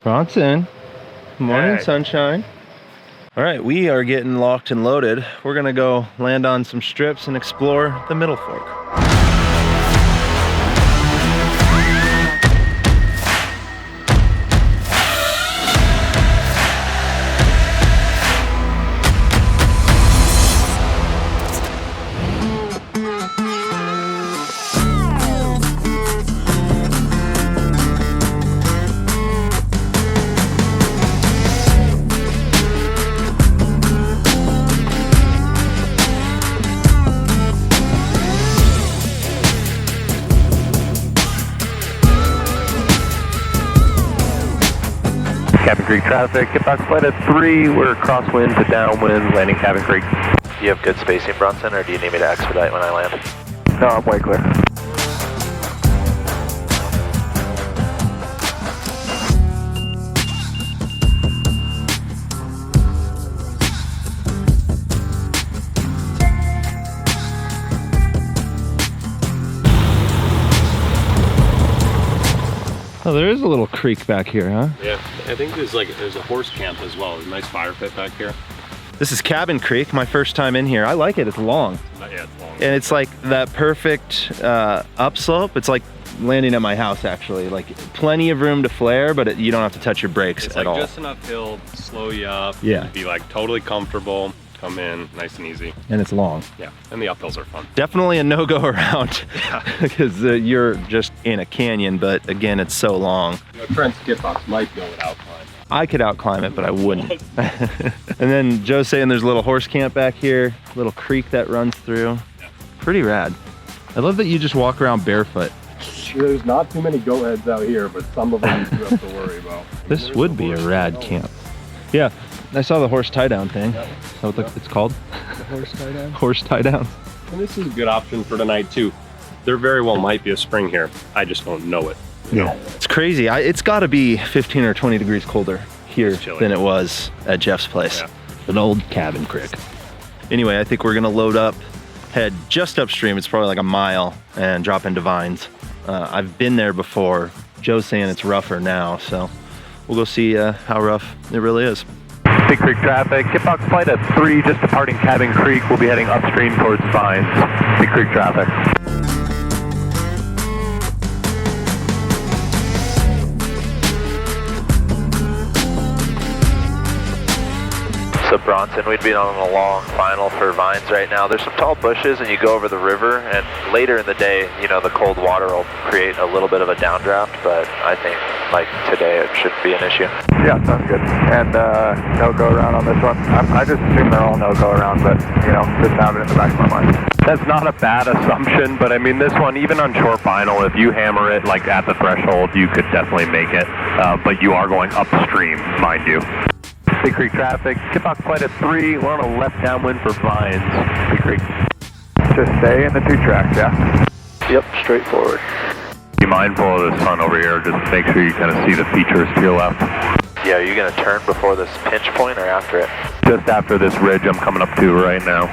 Bronson. Morning, Hey. sunshine. All right, we are getting locked and loaded. We're gonna go land on some strips and explore the Middle Fork. Cabin Creek traffic, get back flight at 3, we're crosswind to downwind, landing Cabin Creek. Do you have good spacing, Bronson, or do you need me to expedite when I land? No, I'm way clear. Oh, there is a little creek back here, huh? Yeah, I think there's a horse camp as well. There's a nice fire pit back here. This is Cabin Creek, my first time in here. I like it, it's long. Yeah, it's long. And it's like that perfect upslope. It's like landing at my house, actually. Like plenty of room to flare, but you don't have to touch your brakes It's at all. just enough hill to slow you up. Yeah. Be like totally comfortable. Come in nice and easy. And it's long. Yeah, and the uphills are fun. Definitely a no-go around Yeah. because you're just in a canyon, but again, it's so long. You know, Trent's skip box might go without climb. I could out-climb it, but I wouldn't. And then Joe's saying there's a little horse camp back here, little creek that runs through. Yeah. Pretty rad. I love that you just walk around barefoot. There's not too many goat heads out here, but some of them you have to worry about. This would be a rad camp. Yeah, I saw the horse tie-down thing. Is that what it's called? The horse tie down. Horse tie-down. And this is a good option for tonight too. There very well might be a spring here. I just don't know it. Yeah. It's crazy. It's got to be 15 or 20 degrees colder here Chilly. than it was at Jeff's place. Yeah. An old Cabin Creek. Anyway, I think we're gonna load up, head just upstream. It's probably like a mile, and drop into Vines. I've been there before. Joe's saying it's rougher now, so we'll go see how rough it really is. Big Creek traffic, get back flight at 3, just departing Cabin Creek, we'll be heading upstream towards Vines. Big Creek traffic. So Bronson, we'd be on a long final for Vines right now. There's some tall bushes and you go over the river, and later in the day, you know, the cold water will create a little bit of a downdraft, but I think like today it shouldn't be an issue. Yeah, sounds good. And no go around on this one. I just assume they're all no go around, but you know, just have it in the back of my mind. That's not a bad assumption, but I mean this one, even on short final, if you hammer it like at the threshold, you could definitely make it. But you are going upstream, mind you. Big Creek traffic, get back flight at 3, we're on a left downwind for Vines. Big Creek. Just stay in the 2 tracks, yeah? Yep, straightforward. Be mindful of the sun over here, just make sure you kind of see the features to your left. Yeah, are you going to turn before this pinch point or after it? Just after this ridge I'm coming up to right now.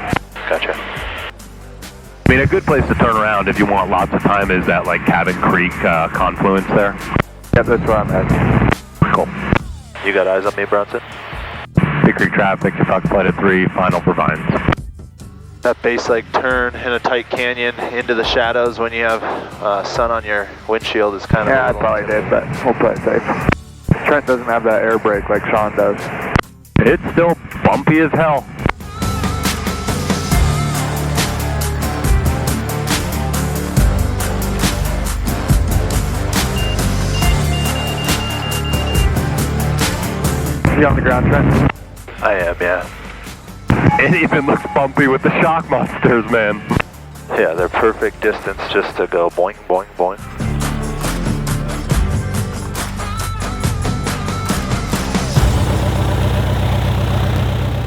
Gotcha. I mean, a good place to turn around if you want lots of time is that like Cabin Creek confluence there. Yeah, that's where I'm at. Cool. You got eyes on me, Bronson? Big Creek traffic, Kentucky flight at 3, final for Vines. That base leg turn in a tight canyon into the shadows when you have sun on your windshield is kind of... Yeah, I probably did, but we'll play it safe. Trent doesn't have that air brake like Sean does. It's still bumpy as hell. You on the ground, Trent? I am, yeah. It even looks bumpy with the shock monsters, man. Yeah, they're perfect distance just to go boing, boing, boing.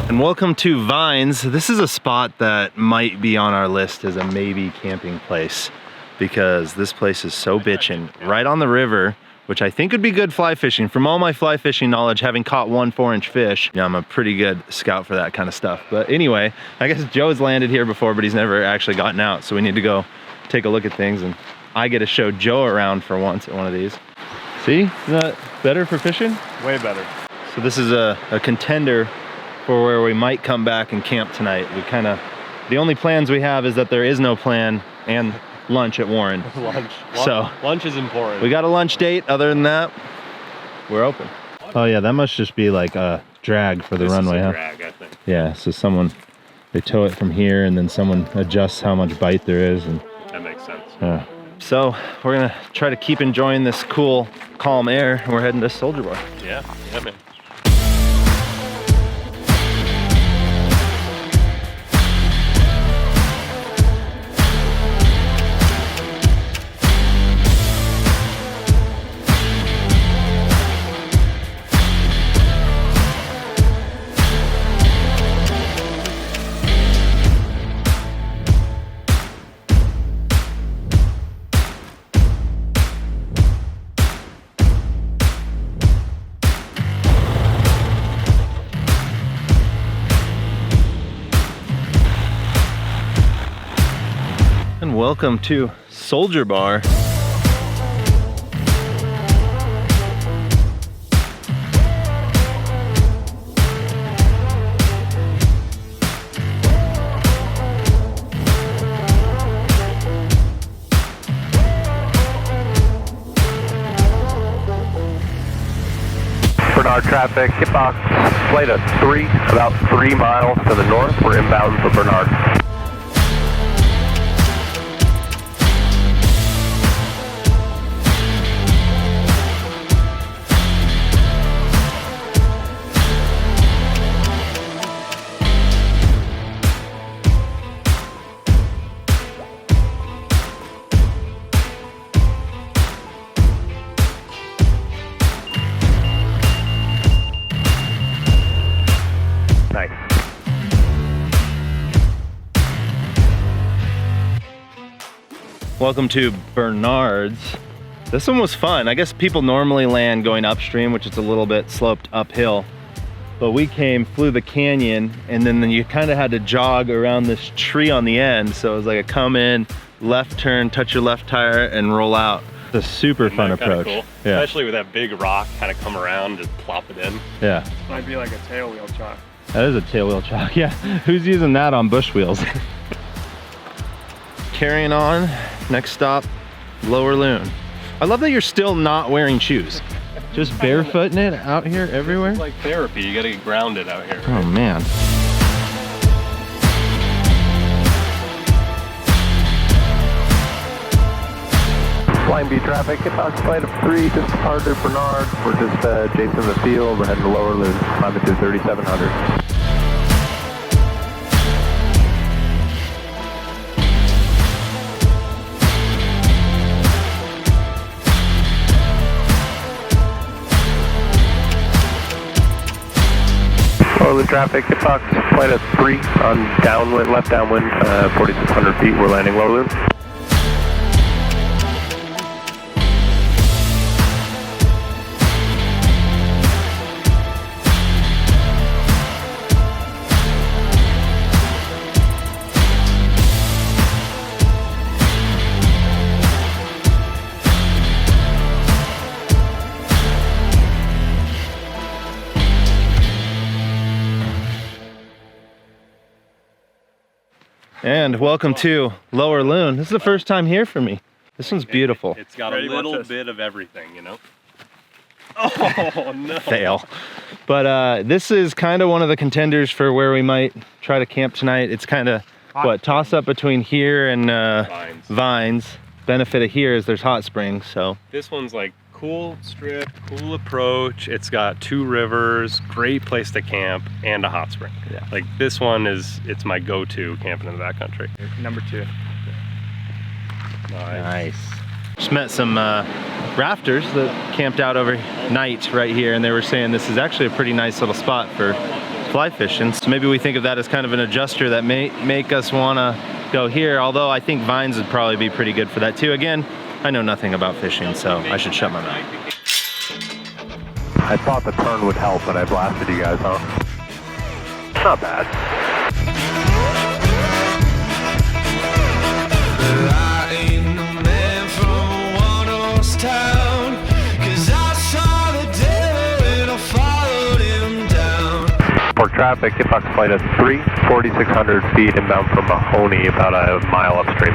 And welcome to Vines. This is a spot that might be on our list as a maybe camping place because this place is so bitchin'. Right on the river, which I think would be good fly fishing. From all my fly fishing knowledge, having caught 1 4-inch fish, you know, I'm a pretty good scout for that kind of stuff. But anyway, I guess Joe's landed here before, but he's never actually gotten out. So we need to go take a look at things, and I get to show Joe around for once at one of these. See, is that better for fishing? Way better. So this is a contender for where we might come back and camp tonight. The only plans we have is that there is no plan and lunch at Warren. Lunch. So lunch is important. we got a lunch date. Other than that, we're open. Oh yeah, that must just be like a drag for the runway, huh? Drag, I think. Yeah, so they tow it from here and then someone adjusts how much bite there is. And That makes sense. so we're gonna try to keep enjoying this cool, calm air. We're heading to Soldier Bar. Yeah, man. And welcome to Soldier Bar. Bernard traffic, hit box, flight of 3, about 3 miles to the north. We're inbound for Bernard. Nice. Welcome to Bernard's. This one was fun. I guess people normally land going upstream, which is a little bit sloped uphill. But we flew the canyon, and then you kind of had to jog around this tree on the end. So it was like a come in, left turn, touch your left tire, and roll out. It's a super fun approach. Cool? Yeah. Especially with that big rock, kind of come around, just plop it in. Yeah. Might be like a tail wheel chalk. That is a tailwheel chalk. Yeah. Who's using that on bush wheels? Carrying on. Next stop, Lower Loon. I love that you're still not wearing shoes. Just barefooting it out here everywhere. It's like therapy. You gotta get grounded out here. Oh man. Line B traffic, hit box flight of 3, just departed Bernard. We're just adjacent the field. We're heading to Lower Loon, longitude 3700. Lower Loon traffic, hit box flight of 3 on downwind, left downwind, 4,600 feet. We're landing Lower Loon. And welcome to Lower Loon. This is the first time here for me. This one's beautiful. It's got Ready, a watch little this. bit of everything, you know? Oh, no. Fail. But this is kind of one of the contenders for where we might try to camp tonight. It's kind of, toss up between here and Vines. Benefit of here is there's hot springs, so. This one's like cool strip, cool approach. It's got 2 rivers, great place to camp, and a hot spring. Yeah. Like this one it's my go-to camping in the backcountry. Number 2. Nice. Just met some rafters that camped out overnight right here, and they were saying this is actually a pretty nice little spot for fly fishing. So maybe we think of that as kind of an adjuster that may make us want to go here, although I think Vines would probably be pretty good for that too. Again, I know nothing about fishing, so I should shut my mouth. I thought the turn would help, but I blasted you guys, huh? Not bad. I ain't the man from one horse town, 'cause I traffic, Kitbox flight at 3, 4,600 feet inbound from Mahoney, about a mile upstream,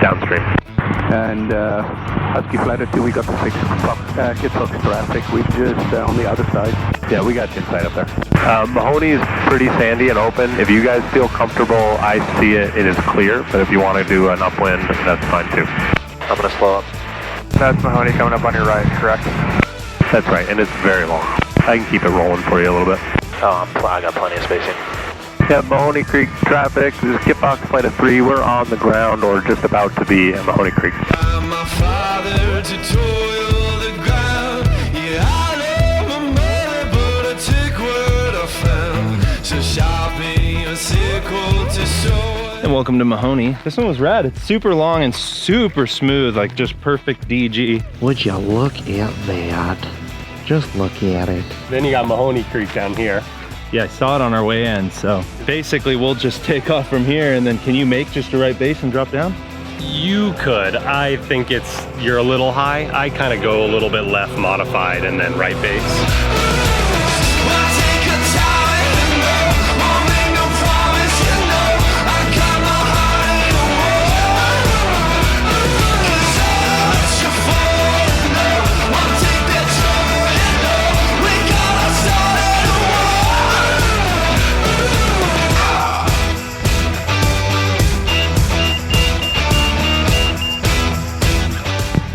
downstream. And Husky flight at 2, we got the 6 o'clock Kitbox traffic. We just on the other side. Yeah, we got insight up there. Mahoney is pretty sandy and open. If you guys feel comfortable, I see it. It is clear, but if you want to do an upwind, that's fine too. I'm going to slow up. That's Mahoney coming up on your right, correct? That's right, and it's very long. I can keep it rolling for you a little bit. Oh, I got plenty of spacing. Yeah, Mahoney Creek traffic. This is Kitbox flight of 3. We're on the ground or just about to be at Mahoney Creek. My father to toil the ground. Yeah, I love my mother, but I took what I found. So sharpen your sickle to sow. And welcome to Mahoney. This one was rad. It's super long and super smooth, like just perfect DG. Would you look at that? Just look at it. Then you got Mahoney Creek down here. Yeah, I saw it on our way in, so basically we'll just take off from here, and then can you make just a right base and drop down? You could. I think you're a little high. I kind of go a little bit left modified and then right base.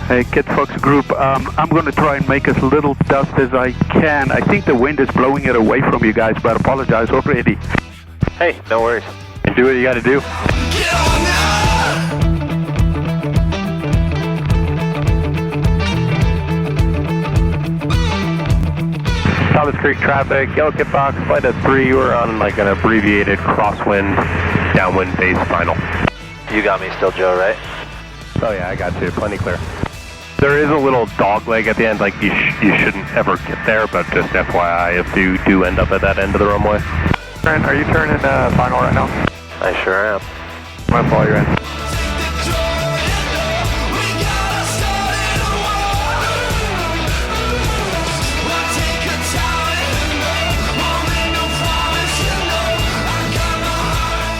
Hey, Kitbox group, I'm going to try and make as little dust as I can. I think the wind is blowing it away from you guys, but I apologize already. Hey, no worries. And do what you got to do. Thomas Creek traffic, Yellow Kitbox, flight of 3. We're on like an abbreviated crosswind, downwind base final. You got me still, Joe, right? Oh yeah, I got you. Plenty clear. There is a little dog leg at the end, like you shouldn't ever get there, but just FYI if you do end up at that end of the runway. Trent, are you turning final right now? I sure am. I'm going to follow you in.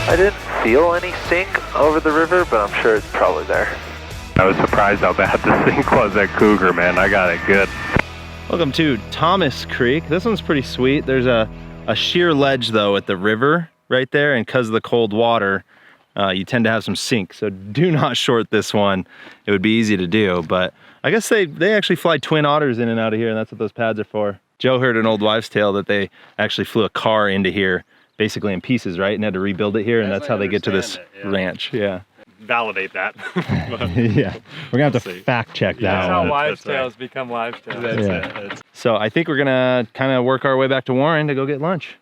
I didn't feel any sink over the river, but I'm sure it's probably there. I was surprised how bad the sink was at Cougar, man. I got it good. Welcome to Thomas Creek. This one's pretty sweet. There's a sheer ledge though at the river right there, and because of the cold water, you tend to have some sink. So do not short this one. It would be easy to do, but I guess they actually fly twin otters in and out of here, and that's what those pads are for. Joe heard an old wives' tale that they actually flew a car into here, basically in pieces, right? And had to rebuild it here, and that's how they get to this ranch. Yeah. Validate that. Yeah, we're gonna have to fact check that That's how one. wives' tales become wives' tales. Yeah. So I think we're gonna kind of work our way back to Warren to go get lunch.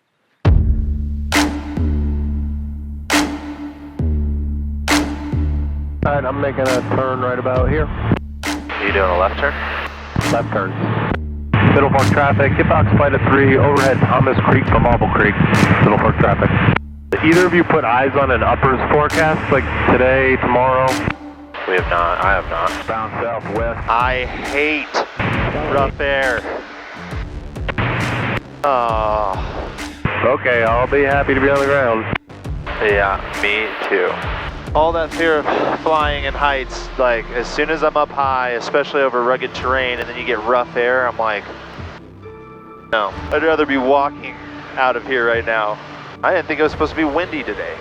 All right, I'm making a turn right about here. You doing a left turn? Left turn. Middle Fork traffic, Kitbox flight of 3, overhead Thomas Creek from Marble Creek. Middle Fork traffic. Either of you put eyes on an uppers forecast, like today, tomorrow? We have not. I have not. Bound southwest. I hate rough air. Oh. Okay, I'll be happy to be on the ground. Yeah, me too. All that fear of flying in heights, like as soon as I'm up high, especially over rugged terrain, and then you get rough air, I'm like, no, I'd rather be walking out of here right now. I didn't think it was supposed to be windy today.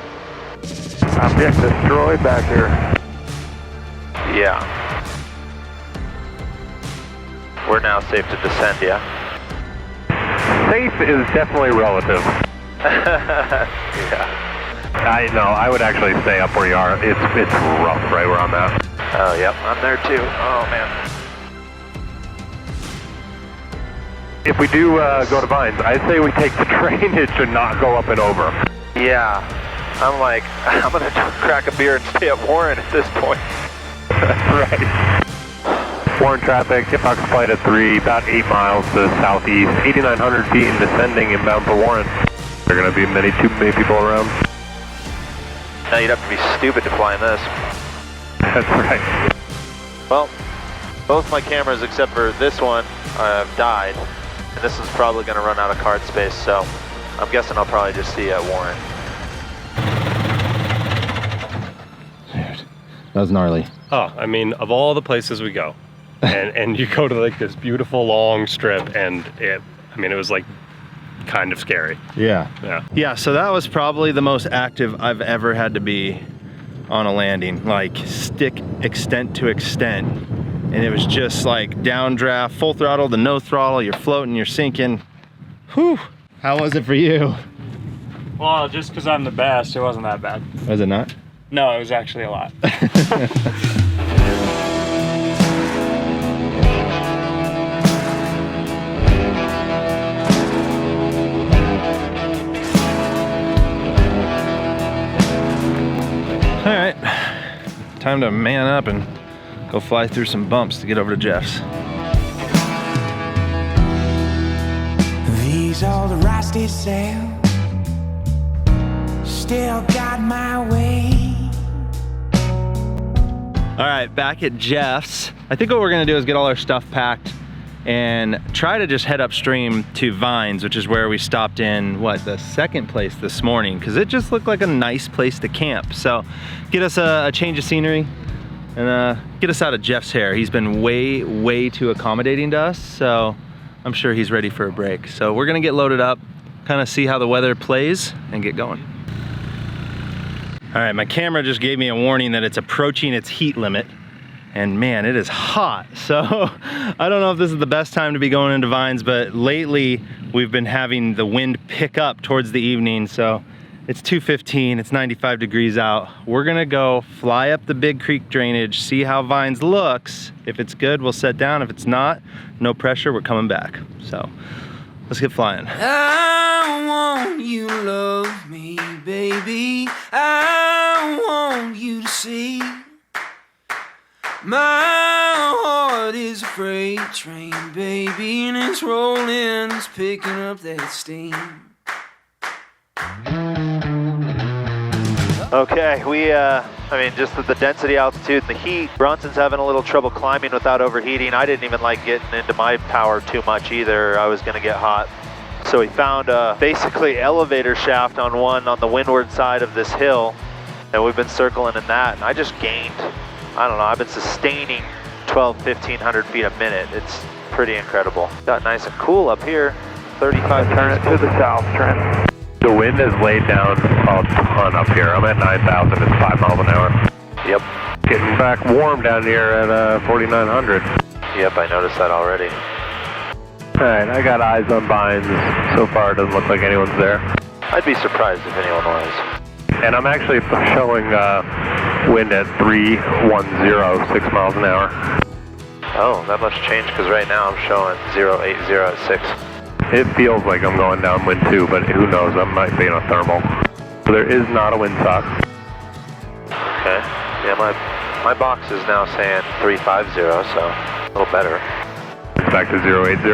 I'm getting destroyed back here. Yeah. We're now safe to descend, yeah? Safe is definitely relative. Yeah. I would actually stay up where you are. It's rough right where I'm at. Oh, yep, I'm there too. Oh, man. If we do go to Vines, I say we take the drainage and not go up and over. Yeah. I'm like, I'm going to crack a beer and stay at Warren at this point. Right. Warren traffic, Kitbox flight at 3, about 8 miles to the southeast, 8,900 feet and descending inbound for Warren. There are going to be too many people around. Now you'd have to be stupid to fly in this. That's right. Well, both my cameras except for this one have died. And this one's probably going to run out of card space, so I'm guessing I'll probably just see you at Warren. Dude, that was gnarly. Oh, I mean, of all the places we go, and you go to like this beautiful long strip, and it was like kind of scary. Yeah, so that was probably the most active I've ever had to be on a landing, like stick extent to extent. And it was just like downdraft, full throttle to no throttle, you're floating, you're sinking. Whew. How was it for you? Well, just because I'm the best, it wasn't that bad. Was it not? No, it was actually a lot. All right, time to man up and go fly through some bumps to get over to Jeff's. These are the rusty sails, still got my way. All right, back at Jeff's. I think what we're gonna do is get all our stuff packed and try to just head upstream to Vines, which is where we stopped in, the second place this morning, because it just looked like a nice place to camp. So get us a change of scenery and get us out of Jeff's hair. He's been way too accommodating to us, so I'm sure he's ready for a break. So we're gonna get loaded up, kind of see how the weather plays and get going. All right, my camera just gave me a warning that it's approaching its heat limit. And man, it is hot. So I don't know if this is the best time to be going into Vines, but lately we've been having the wind pick up towards the evening. So it's 2:15, it's 95 degrees out. We're gonna go fly up the Big Creek drainage, see how Vines looks. If it's good, we'll set down. If it's not, no pressure, we're coming back. So let's get flying. I want you to love me, baby. I want you to see my heart is a freight train, baby, and it's rolling, it's picking up that steam. Okay, just the density, altitude, and the heat. Bronson's having a little trouble climbing without overheating. I didn't even like getting into my power too much either. I was gonna get hot. So we found a basically elevator shaft on the windward side of this hill, and we've been circling in that, and I just gained, I don't know, I've been sustaining 1,500 feet a minute. It's pretty incredible. Got nice and cool up here. 35 Turn it to the south, Trent. The wind has laid down a ton up here. I'm at 9,000, it's 5 miles an hour. Yep. Getting back warm down here at 4,900. Yep, I noticed that already. All right, I got eyes on Vines. So far, it doesn't look like anyone's there. I'd be surprised if anyone was. And I'm actually showing wind at 310, 6 miles an hour. Oh, that much changed, because right now I'm showing 080 at 6. It feels like I'm going downwind too, but who knows, I might be in a thermal. So there is not a windsock. Okay. Yeah, my box is now saying 350, so a little better. It's back to 080.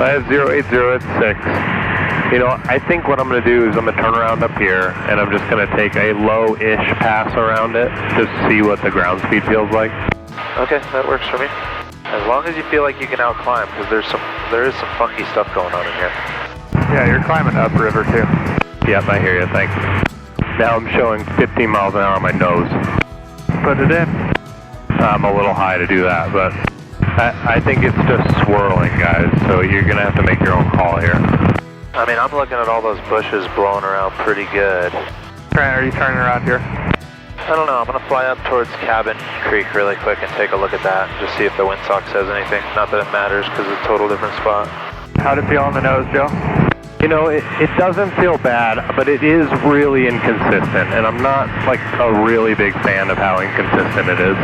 I have 080 at 6. You know, I think what I'm going to do is I'm going to turn around up here, and I'm just going to take a low-ish pass around it, just to see what the ground speed feels like. Okay, that works for me. As long as you feel like you can outclimb, because there is some funky stuff going on in here. Yeah, you're climbing upriver too. Yep, I hear you, thanks. Now I'm showing 15 miles an hour on my nose. Put it in. I'm a little high to do that, but I think it's just swirling, guys, so you're going to have to make your own call here. I mean, I'm looking at all those bushes blowing around pretty good. Trent, are you turning around here? I don't know, I'm going to fly up towards Cabin Creek really quick and take a look at that, just see if the windsock says anything. Not that it matters, because it's a total different spot. How'd it feel on the nose, Joe? You know, it doesn't feel bad, but it is really inconsistent, and I'm not like a really big fan of how inconsistent it is.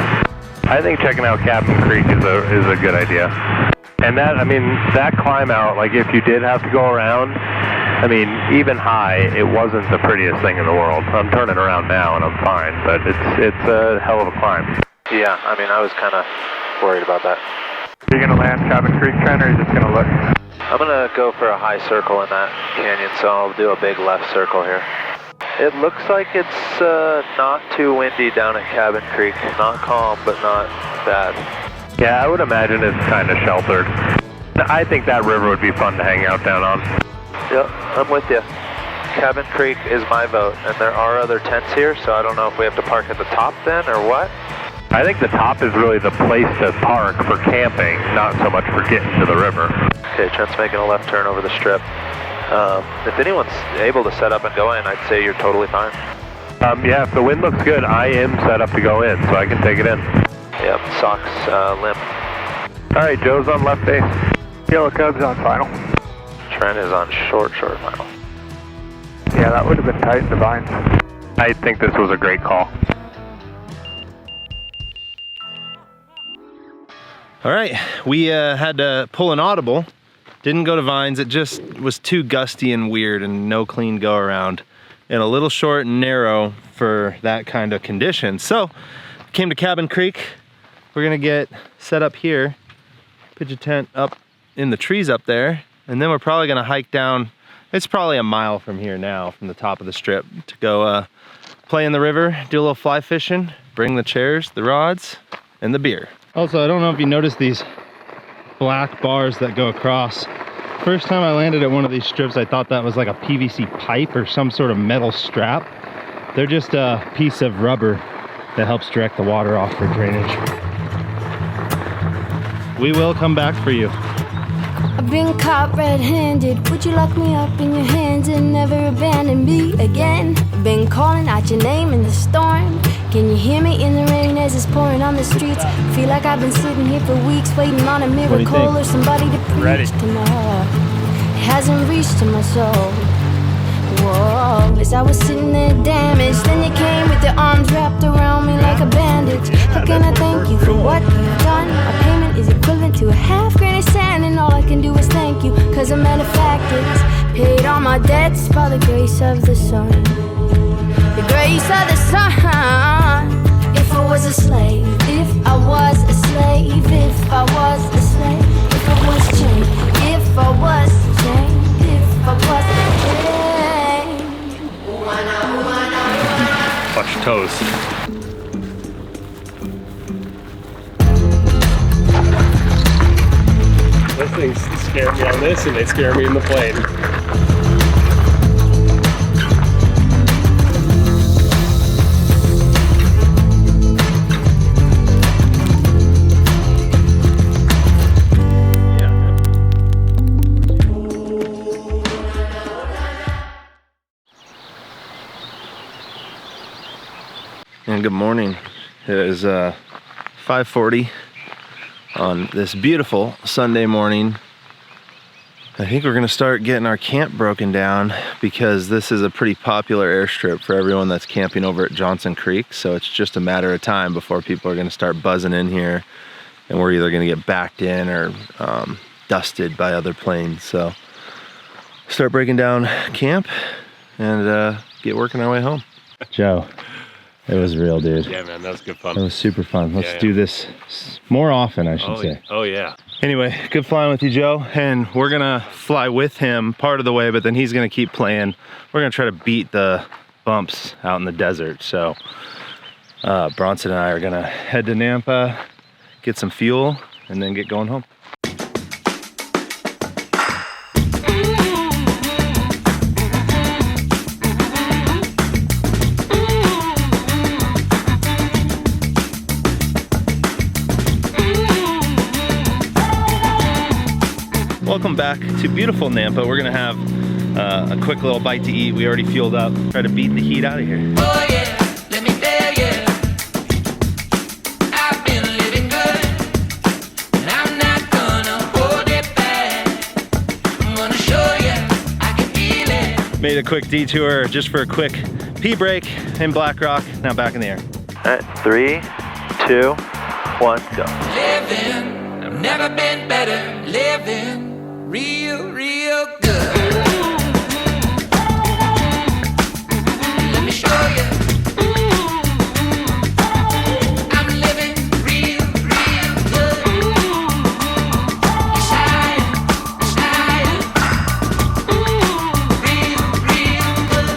I think checking out Cabin Creek is a good idea. And that climb out, like if you did have to go around, even high, it wasn't the prettiest thing in the world. I'm turning around now and I'm fine, but it's a hell of a climb. Yeah, I was kind of worried about that. Are you going to land Cabin Creek, Trent, or are you just going to look? I'm going to go for a high circle in that canyon, so I'll do a big left circle here. It looks like it's not too windy down at Cabin Creek. Not calm, but not bad. Yeah, I would imagine it's kind of sheltered. I think that river would be fun to hang out down on. Yep, I'm with you. Cabin Creek is my vote, and there are other tents here, so I don't know if we have to park at the top then, or what. I think the top is really the place to park for camping, not so much for getting to the river. Okay, Trent's making a left turn over the strip. If anyone's able to set up and go in, I'd say you're totally fine. Yeah, if the wind looks good, I am set up to go in, so I can take it in. Yep, socks limp. All right, Joe's on left base. Yellow Cub's on final. Trent is on short final. Yeah, that would have been tight in the vines. I think this was a great call. All right, we had to pull an audible. Didn't go to vines. It just was too gusty and weird and no clean go around. And a little short and narrow for that kind of condition. So, came to Cabin Creek. We're gonna get set up here, pitch a tent up in the trees up there, and then we're probably gonna hike down. It's probably a mile from here now, from the top of the strip, to go play in the river, do a little fly fishing, bring the chairs, the rods, and the beer. Also, I don't know if you noticed these black bars that go across. First time I landed at one of these strips, I thought that was like a PVC pipe or some sort of metal strap. They're just a piece of rubber that helps direct the water off for drainage. We will come back for you. I've been caught red-handed. Would you lock me up in your hands and never abandon me again? I've been calling out your name in the storm. Can you hear me in the rain as it's pouring on the streets? Feel like I've been sitting here for weeks waiting on a miracle or somebody to preach to my heart. It hasn't reached to my soul. Whoa, as I was sitting there damaged, then you came with your arms wrapped around me like a bandage. How can I thank you for what you've done? My payment is equivalent to a half grain of sand, and all I can do is thank you, cause a matter of fact it's paid all my debts by the grace of the sun. The grace of the sun. If I was a slave, if I was a slave, if I was a slave, if I was chained, if I was chained, if I was chained. Watch your toes. Those things scare me on this and they scare me in the plane. And good morning. It is 5:40 on this beautiful Sunday morning. I think we're gonna start getting our camp broken down because this is a pretty popular airstrip for everyone that's camping over at Johnson Creek. So it's just a matter of time before people are gonna start buzzing in here, and we're either gonna get backed in or dusted by other planes. So start breaking down camp and get working our way home. Joe. It was real, dude. Yeah, man, that was good fun. It was super fun. Let's do this more often, I should say. Oh, yeah. Anyway, good flying with you, Joe. And we're gonna fly with him part of the way, but then he's gonna keep playing. We're gonna try to beat the bumps out in the desert. So Bronson and I are gonna head to Nampa, get some fuel, and then get going home. Welcome back to beautiful Nampa. We're gonna have a quick little bite to eat. We already fueled up. Try to beat the heat out of here. Oh yeah, let me tell you, I've been living good, and I'm not gonna hold it back. I'm gonna show you, I can feel it. Made a quick detour just for a quick pee break in Black Rock. Now back in the air. All right, 3, 2, 1, go. Living, I've never been better. Living real, real good. Let me show you. I'm living real, real good. Yes, I am. Yes, I am. Real, real good.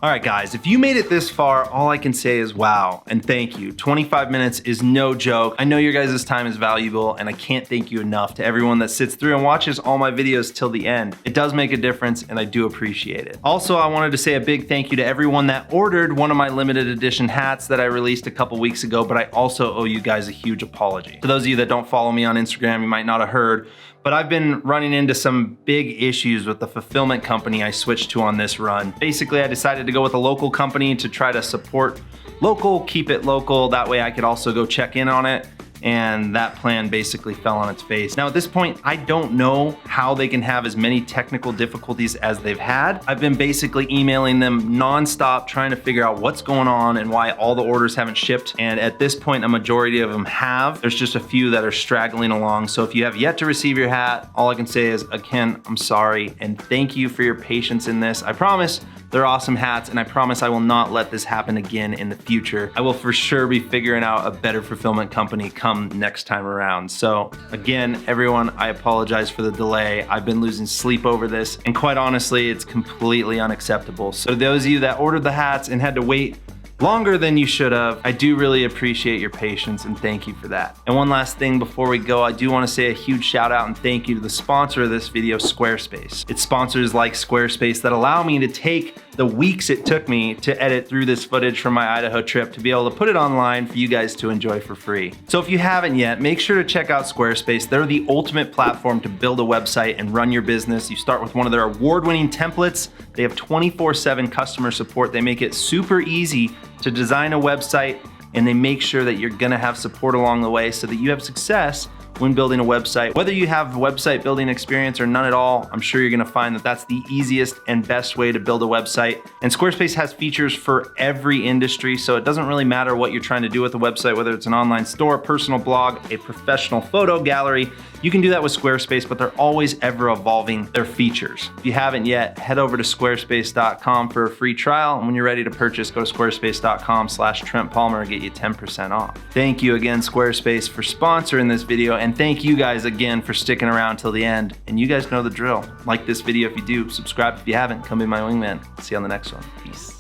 All right, guys, if you made it this far, all I can say is wow and thank you. 25 minutes is no joke. I know your guys' time is valuable, and I can't thank you enough to everyone that sits through and watches all my videos till the end. It does make a difference, and I do appreciate it. Also, I wanted to say a big thank you to everyone that ordered one of my limited edition hats that I released a couple weeks ago, but I also owe you guys a huge apology. For those of you that don't follow me on Instagram, you might not have heard, but I've been running into some big issues with the fulfillment company I switched to on this run. Basically, I decided to go with a local company to try to support local, keep it local. That way I could also go check in on it. And that plan basically fell on its face. Now at this point, I don't know how they can have as many technical difficulties as they've had. I've been basically emailing them nonstop, trying to figure out what's going on and why all the orders haven't shipped. And at this point, a majority of them have. There's just a few that are straggling along. So if you have yet to receive your hat, all I can say is, again, I'm sorry. And thank you for your patience in this. I promise they're awesome hats, and I promise I will not let this happen again in the future. I will for sure be figuring out a better fulfillment company come next time around. So again, everyone, I apologize for the delay. I've been losing sleep over this, and quite honestly, it's completely unacceptable. So those of you that ordered the hats and had to wait longer than you should have, I do really appreciate your patience, and thank you for that. And one last thing before we go, I do want to say a huge shout out and thank you to the sponsor of this video, Squarespace. It's sponsors like Squarespace that allow me to take the weeks it took me to edit through this footage from my Idaho trip to be able to put it online for you guys to enjoy for free. So if you haven't yet, make sure to check out Squarespace. They're the ultimate platform to build a website and run your business. You start with one of their award-winning templates. They have 24/7 customer support. They make it super easy to design a website, and they make sure that you're gonna have support along the way so that you have success when building a website. Whether you have website building experience or none at all, I'm sure you're gonna find that that's the easiest and best way to build a website. And Squarespace has features for every industry, so it doesn't really matter what you're trying to do with a website, whether it's an online store, personal blog, a professional photo gallery. You can do that with Squarespace, but they're always ever evolving their features. If you haven't yet, head over to squarespace.com for a free trial. And when you're ready to purchase, go to squarespace.com/Trent Palmer and get you 10% off. Thank you again, Squarespace, for sponsoring this video. And thank you guys again for sticking around till the end. And you guys know the drill. Like this video if you do, subscribe if you haven't, come be my wingman. See you on the next one. Peace.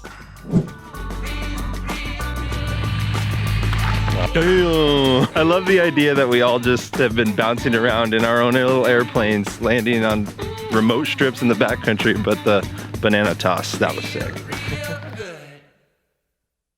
Damn. I love the idea that we all just have been bouncing around in our own little airplanes, landing on remote strips in the backcountry, but the banana toss, that was sick.